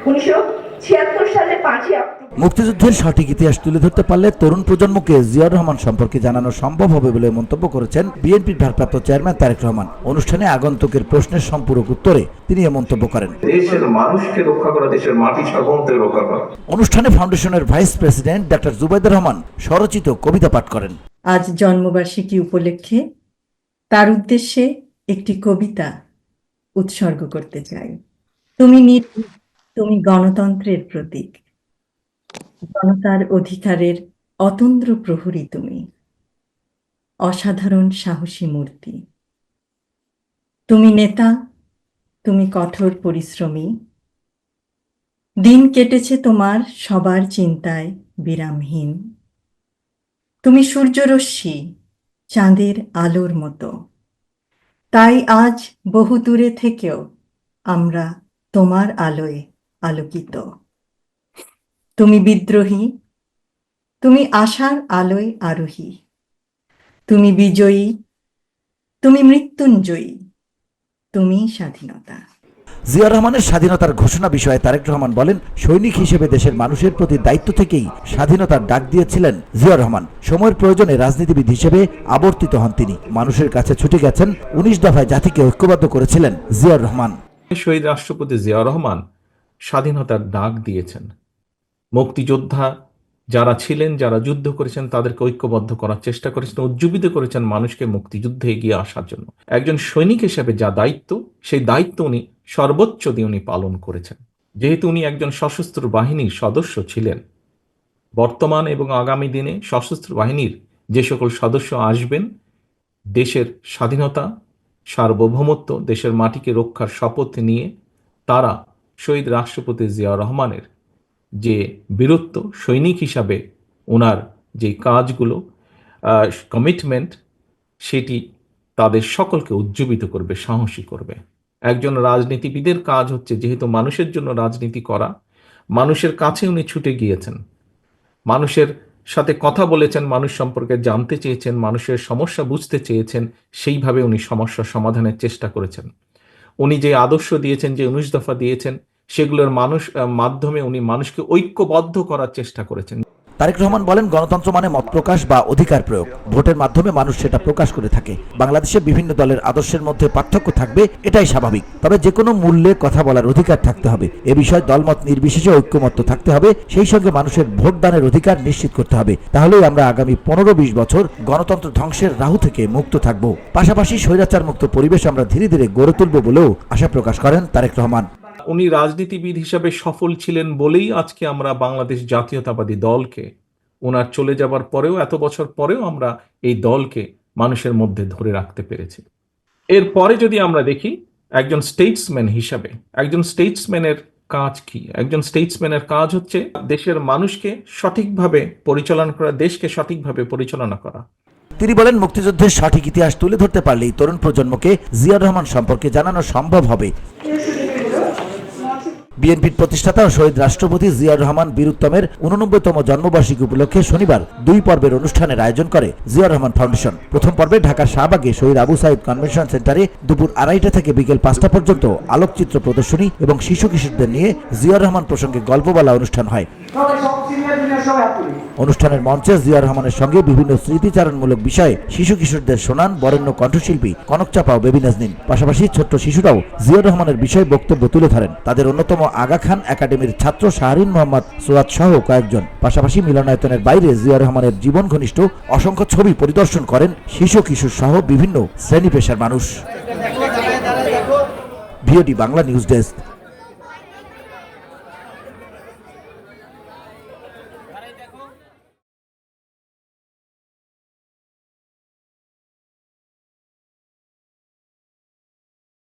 1976 সালে 5ই অক্টোবর। মুক্তিযুদ্ধের সঠিক ইতিহাস তুলে ধরতে পারলে তরুণ প্রজন্মকে জিয়াউর রহমান সম্পর্কে জানানো সম্ভব হবে বলে মন্তব্য করেছেন বিএনপির ভারপ্রাপ্ত চেয়ারম্যান তারেক রহমান। অনুষ্ঠানে আগন্তুকের প্রশ্নের সম্পূরক উত্তরে তিনি এ মন্তব্য করেন। দেশের মানুষকে রক্ষা করা, দেশের মাটি সার্বভৌমত্বকে রক্ষা করা। অনুষ্ঠানে ফাউন্ডেশনের vice president doctor Jubaidur Rahman স্বরচিত কবিতা পাঠ করেন। আজ জন্মবার্ষিকী উপলক্ষে তার উদ্দেশ্যে একটি কবিতা উৎসর্গ করতে চাই। তুমি গণতন্ত্রের প্রতীক, জনতার অধিকারের অতন্দ্র প্রহরী, তুমি অসাধারণ সাহসী মূর্তি। তুমি নেতা, তুমি কঠোর পরিশ্রমী, দিন কেটেছে তোমার সবার চিন্তায় বিরামহীন। তুমি সূর্যরশ্মি, চাঁদের আলোর মতো, তাই আজ বহু দূরে থেকেও আমরা তোমার আলোয় আলোকিত। তুমি বিদ্রোহী, তুমি আশার আলোয় আরোহী, তুমি বিজয়ী, তুমি মৃত্যুঞ্জয়ী, তুমি স্বাধীনতা। জিয়াউর রহমানের স্বাধীনতার ঘোষণা বিষয়ে তারেক রহমান বলেন, সৈনিক হিসেবে দেশের মানুষের প্রতি দায়িত্ব থেকেই স্বাধীনতার ডাক দিয়েছিলেন জিয়াউর রহমান। সময়ের প্রয়োজনে রাজনীতিবিদ হিসেবে আবর্তিত হন তিনি। মানুষের কাছে ছুটে গেছেন, 19 দফায় জাতিকে ঐক্যবদ্ধ করেছিলেন জিয়াউর রহমান। শহীদ রাষ্ট্রপতি জিয়াউর রহমান স্বাধীনতার ডাক দিয়েছেন। মুক্তিযোদ্ধা যারা ছিলেন, যারা যুদ্ধ করেছেন, তাদেরকে ঐক্যবদ্ধ করার চেষ্টা করেছেন, উজ্জীবিত করেছেন মানুষকে মুক্তিযুদ্ধে এগিয়ে আসার জন্য। একজন সৈনিক হিসেবে যা দায়িত্ব, সেই দায়িত্ব উনি সর্বোচ্চ দিয়ে উনি পালন করেছেন। যেহেতু উনি একজন সশস্ত্র বাহিনীর সদস্য ছিলেন, বর্তমান এবং আগামী দিনে সশস্ত্র বাহিনীর যে সকল সদস্য আসবেন, দেশের স্বাধীনতা, সার্বভৌমত্ব, দেশের মাটিকে রক্ষার শপথ নিয়ে তারা শহীদ রাষ্ট্রপতি জিয়াউর রহমানের যে বীরত্ব, সৈনিক হিসাবে ওনার যে কাজগুলো, কমিটমেন্ট, সেটি তাদের সকলকে উজ্জীবিত করবে, সাহসী করবে। একজন রাজনীতিবিদের কাজ হচ্ছে যেহেতু মানুষের জন্য রাজনীতি করা, মানুষের কাছে উনি ছুটে গিয়েছেন, মানুষের সাথে কথা বলেছেন, মানুষ সম্পর্কে জানতে চেয়েছেন, মানুষের সমস্যা বুঝতে চেয়েছেন, সেইভাবে উনি সমস্যা সমাধানের চেষ্টা করেছেন। উনি যে আদর্শ দিয়েছেন, যে 19 দফা দিয়েছেন, সেগুলোর মাধ্যমে উনি মানুষকে ঐক্যবদ্ধ করার চেষ্টা করেছেন। তারেক রহমান বলেন, গণতন্ত্র মানে মত প্রকাশ বা অধিকার প্রয়োগ। ভোটের মাধ্যমে মানুষ সেটা প্রকাশ করে থাকে। বাংলাদেশে বিভিন্ন দলের আদর্শের মধ্যে পার্থক্য থাকবে, এটাই স্বাভাবিক। তবে যে কোনো মূল্যে কথা বলার অধিকার থাকতে হবে। এ বিষয়ে দলমত নির্বিশেষে ঐক্যমত্য থাকতে হবে। সেই সঙ্গে মানুষের ভোটদানের অধিকার নিশ্চিত করতে হবে। তাহলেই আমরা আগামী 15-20 বছর গণতন্ত্র ধ্বংসের রাহু থেকে মুক্ত থাকব। পাশাপাশি স্বৈরাচার মুক্ত পরিবেশ আমরা ধীরে ধীরে গড়ে তুলব বলেও আশা প্রকাশ করেন তারেক রহমান। উনি রাজনীতিবিদ হিসাবে সফল ছিলেন বলেই আজকে আমরা বাংলাদেশ জাতীয়তাবাদী দলকে, ওনার চলে যাবার পরেও, এত বছর পরেও আমরা এই দলকে মানুষের মধ্যে ধরে রাখতে পেরেছি। এরপরে যদি আমরা দেখি একজন স্টেটসম্যান হিসাবে, একজন স্টেটসম্যানের কাজ কি? একজন স্টেটসম্যানের কাজ হচ্ছে দেশের মানুষকে সঠিকভাবে পরিচালনা করা, দেশকে সঠিকভাবে পরিচালনা করা। তিনি বলেন, মুক্তিযুদ্ধের সঠিক ইতিহাস তুলে ধরতে পারলেই তরুণ প্রজন্মকে জিয়াউর রহমান সম্পর্কে জানানো সম্ভব হবে। বিএনপির প্রতিষ্ঠাতা ও শহীদ রাষ্ট্রপতি জিয়াউর রহমান বীরুত্তমের 89তম জন্মবার্ষিকী উপলক্ষে শনিবার 2 পর্বের অনুষ্ঠানের আয়োজন করে জিয়াউর রহমান ফাউন্ডেশন। প্রথম পর্বে ঢাকার শাহবাগে শহীদ আবু সাইদ কনভেনশন সেন্টারে দুপুর 2:30টা থেকে বিকেল 5টা পর্যন্ত আলোকচিত্র প্রদর্শনী এবং শিশু কিশোরদের নিয়ে জিয়াউর রহমান প্রসঙ্গে গল্প বলা অনুষ্ঠান হয়। অনুষ্ঠানের মঞ্চে জিয়াউর রহমানের সঙ্গে বিভিন্ন স্মৃতিচারণমূলক বিষয়ে শিশু কিশোরদের শোনান বরেণ্য কণ্ঠশিল্পী কনক চাপা ও বেবি নাজনীন। পাশাপাশি ছোট্ট শিশুরাও জিয়াউর রহমানের বিষয়ে বক্তব্য তুলে ধরেন। তাদের অন্যতম আগা খান একাডেমির ছাত্র শাহরিন মোহাম্মদ সুরাত সহ কয়েকজন। পাশাপাশি মিলনায়তনের বাইরে জিয়াউর রহমানের জীবন ঘনিষ্ঠ অসংখ্য ছবি পরিদর্শন করেন শিশু কিশোর সহ বিভিন্ন শ্রেণী পেশার মানুষ। VOD Bangla news desk.